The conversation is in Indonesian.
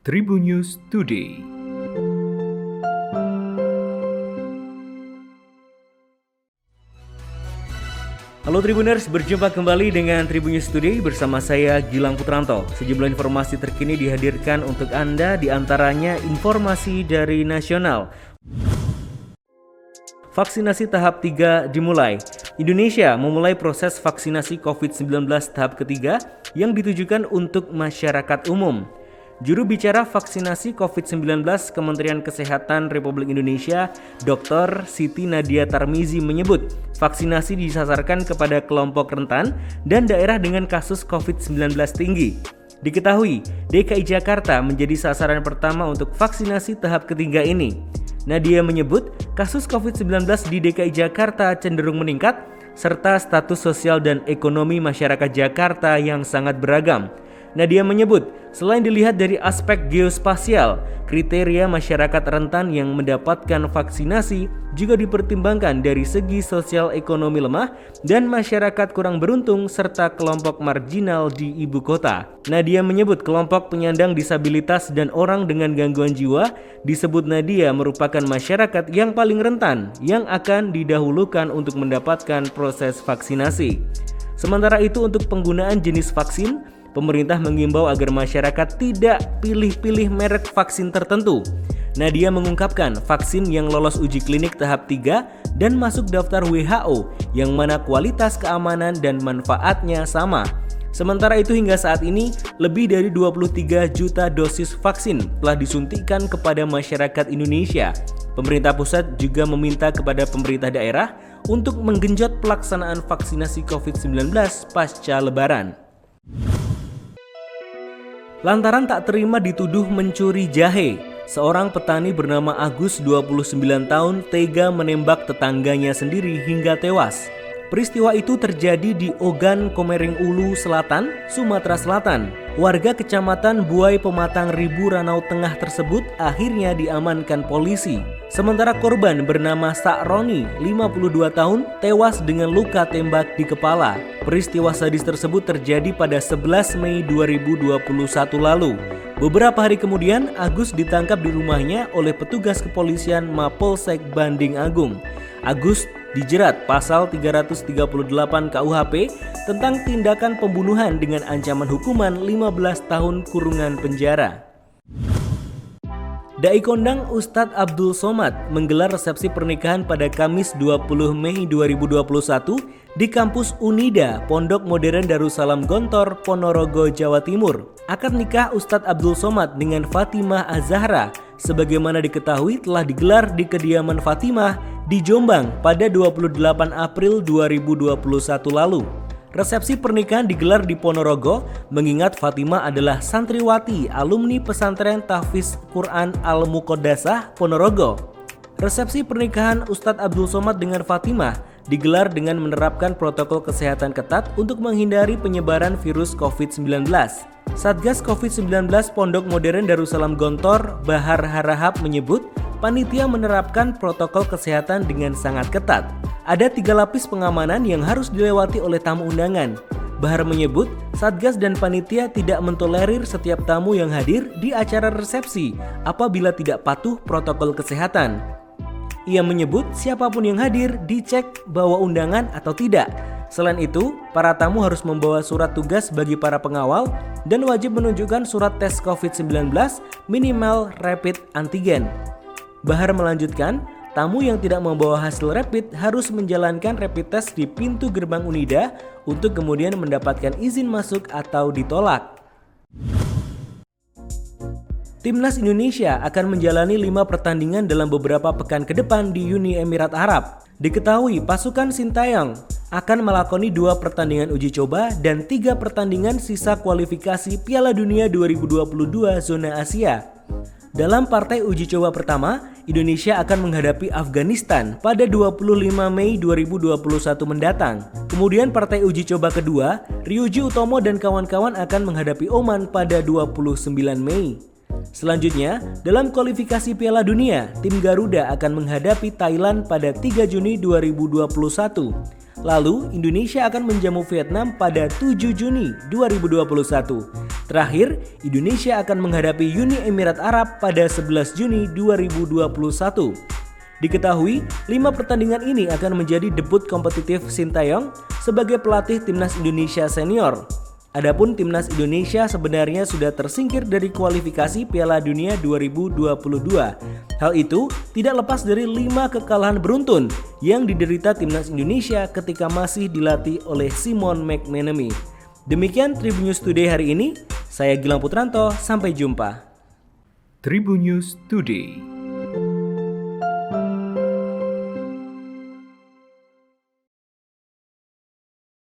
Tribun News Today. Halo Tribuners, berjumpa kembali dengan Tribun News Today bersama saya Gilang Putranto. Sejumlah informasi terkini dihadirkan untuk Anda, diantaranya informasi dari nasional. Vaksinasi tahap 3 dimulai. Indonesia memulai proses vaksinasi COVID-19 tahap ketiga yang ditujukan untuk masyarakat umum. Juru bicara vaksinasi COVID-19 Kementerian Kesehatan Republik Indonesia, Dr. Siti Nadia Tarmizi menyebut, vaksinasi disasarkan kepada kelompok rentan dan daerah dengan kasus COVID-19 tinggi. Diketahui, DKI Jakarta menjadi sasaran pertama untuk vaksinasi tahap ketiga ini. Nadia menyebut, kasus COVID-19 di DKI Jakarta cenderung meningkat, serta status sosial dan ekonomi masyarakat Jakarta yang sangat beragam. Nadia menyebut, selain dilihat dari aspek geospasial, kriteria masyarakat rentan yang mendapatkan vaksinasi juga dipertimbangkan dari segi sosial ekonomi lemah dan masyarakat kurang beruntung serta kelompok marginal di ibu kota. Nadia menyebut kelompok penyandang disabilitas dan orang dengan gangguan jiwa disebut Nadia merupakan masyarakat yang paling rentan yang akan didahulukan untuk mendapatkan proses vaksinasi. Sementara itu untuk penggunaan jenis vaksin, pemerintah mengimbau agar masyarakat tidak pilih-pilih merek vaksin tertentu. Nadia mengungkapkan vaksin yang lolos uji klinik tahap 3 dan masuk daftar WHO yang mana kualitas keamanan dan manfaatnya sama. Sementara itu hingga saat ini, lebih dari 23 juta dosis vaksin telah disuntikan kepada masyarakat Indonesia. Pemerintah pusat juga meminta kepada pemerintah daerah untuk menggenjot pelaksanaan vaksinasi COVID-19 pasca Lebaran. Lantaran tak terima dituduh mencuri jahe, seorang petani bernama Agus 29 tahun tega menembak tetangganya sendiri hingga tewas. Peristiwa itu terjadi di Ogan Komering Ulu Selatan, Sumatera Selatan. Warga kecamatan Buai Pematang Ribu Ranau Tengah tersebut akhirnya diamankan polisi. Sementara korban bernama Sa'roni, 52 tahun, tewas dengan luka tembak di kepala. Peristiwa sadis tersebut terjadi pada 11 Mei 2021 lalu. Beberapa hari kemudian, Agus ditangkap di rumahnya oleh petugas kepolisian Mapolsek Banding Agung. Agus dijerat pasal 338 KUHP tentang tindakan pembunuhan dengan ancaman hukuman 15 tahun kurungan penjara. Dai kondang Ustadz Abdul Somad menggelar resepsi pernikahan pada Kamis 20 Mei 2021 di kampus Unida, Pondok Modern Darussalam Gontor, Ponorogo, Jawa Timur. Akad nikah Ustadz Abdul Somad dengan Fatimah Az-Zahra sebagaimana diketahui telah digelar di kediaman Fatimah di Jombang pada 28 April 2021 lalu. Resepsi pernikahan digelar di Ponorogo mengingat Fatimah adalah santriwati alumni pesantren Tahfiz Quran Al-Muqaddasah Ponorogo. Resepsi pernikahan Ustadz Abdul Somad dengan Fatimah digelar dengan menerapkan protokol kesehatan ketat untuk menghindari penyebaran virus COVID-19. Satgas COVID-19 Pondok Modern Darussalam Gontor, Bahar Harahap menyebut panitia menerapkan protokol kesehatan dengan sangat ketat. Ada 3 lapis pengamanan yang harus dilewati oleh tamu undangan. Bahar menyebut, Satgas dan panitia tidak mentolerir setiap tamu yang hadir di acara resepsi apabila tidak patuh protokol kesehatan. Ia menyebut siapapun yang hadir dicek bawa undangan atau tidak. Selain itu, para tamu harus membawa surat tugas bagi para pengawal dan wajib menunjukkan surat tes COVID-19 minimal rapid antigen. Bahar melanjutkan, tamu yang tidak membawa hasil rapid harus menjalankan rapid test di pintu gerbang Unida untuk kemudian mendapatkan izin masuk atau ditolak. Timnas Indonesia akan menjalani 5 pertandingan dalam beberapa pekan ke depan di Uni Emirat Arab. Diketahui pasukan Sintayong akan melakoni 2 pertandingan uji coba dan 3 pertandingan sisa kualifikasi Piala Dunia 2022 zona Asia. Dalam partai uji coba pertama, Indonesia akan menghadapi Afghanistan pada 25 Mei 2021 mendatang. Kemudian partai uji coba kedua, Ryuji Utomo dan kawan-kawan akan menghadapi Oman pada 29 Mei. Selanjutnya, dalam kualifikasi Piala Dunia, tim Garuda akan menghadapi Thailand pada 3 Juni 2021. Lalu, Indonesia akan menjamu Vietnam pada 7 Juni 2021. Terakhir, Indonesia akan menghadapi Uni Emirat Arab pada 11 Juni 2021. Diketahui, 5 pertandingan ini akan menjadi debut kompetitif Sintayong sebagai pelatih Timnas Indonesia Senior. Adapun Timnas Indonesia sebenarnya sudah tersingkir dari kualifikasi Piala Dunia 2022. Hal itu tidak lepas dari 5 kekalahan beruntun yang diderita Timnas Indonesia ketika masih dilatih oleh Simon McManamy. Demikian Tribun News Today hari ini. Saya Gilang Putranto, sampai jumpa. Tribun News Today.